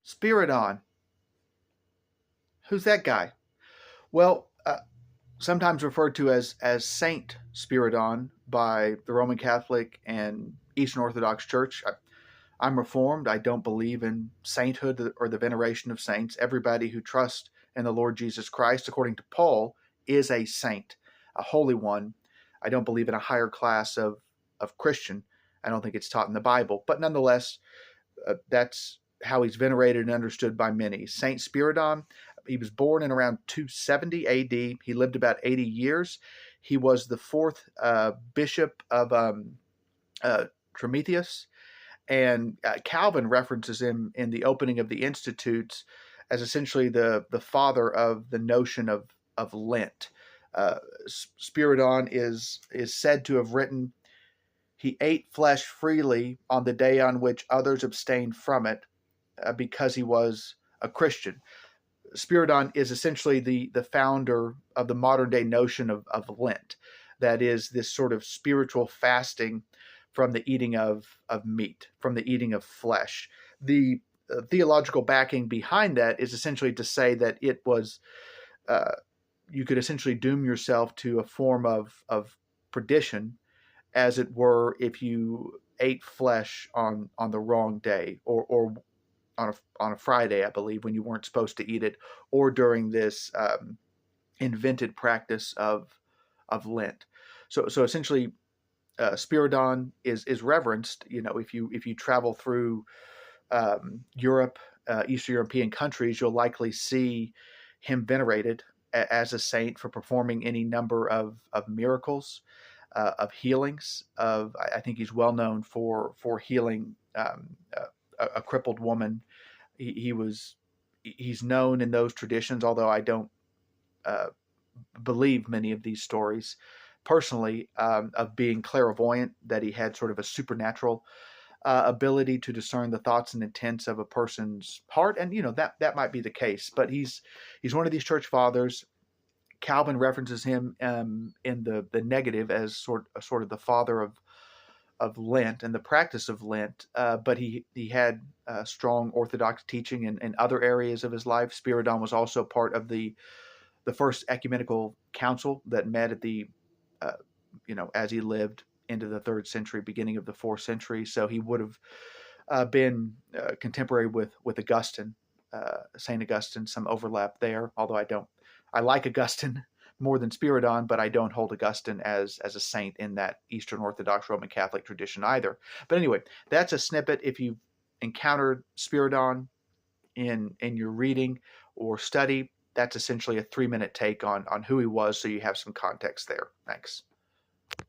Spyridon. Who's that guy? Well, sometimes referred to as Saint Spyridon by the Roman Catholic and Eastern Orthodox Church. I'm Reformed. I don't believe in sainthood or the veneration of saints. Everybody who trusts in the Lord Jesus Christ, according to Paul, is a saint, a holy one. I don't believe in a higher class of Christian. I don't think it's taught in the Bible. But nonetheless, that's how he's venerated and understood by many. Saint Spyridon, he was born in around 270 AD. He lived about 80 years. He was the fourth bishop of Prometheus. And Calvin references him in the opening of the Institutes as essentially the father of the notion of Lent. Spyridon is said to have written, "He ate flesh freely on the day on which others abstained from it because he was a Christian." Spyridon is essentially the founder of the modern day notion of Lent. That is this sort of spiritual fasting from the eating of meat, from the eating of flesh. The theological backing behind that is essentially to say that it was, you could essentially doom yourself to a form of perdition, as it were, if you ate flesh on the wrong day, or on a Friday, I believe, when you weren't supposed to eat it, or during this invented practice of Lent. So essentially, Spyridon is reverenced. You know, if you travel through Europe, Eastern European countries, you'll likely see him venerated as a saint for performing any number of miracles, of healings. I think he's well known for healing a crippled woman. He's known in those traditions, although I don't believe many of these stories personally, of being clairvoyant, that he had sort of a supernatural ability to discern the thoughts and intents of a person's heart. And, you know, that might be the case, but he's one of these church fathers. Calvin references him in the negative as sort of the father of Lent and the practice of Lent, but he had strong Orthodox teaching in other areas of his life. Spyridon was also part of the first ecumenical council that met at the as he lived into the 3rd century, beginning of the 4th century. So he would have been contemporary with Augustine, Saint Augustine. Some overlap there, although I like Augustine more than Spyridon, but I don't hold Augustine as a saint in that Eastern Orthodox Roman Catholic tradition either. But anyway, that's a snippet. If you've encountered Spyridon in your reading or study, that's essentially a 3-minute take on who he was, so you have some context there. Thanks.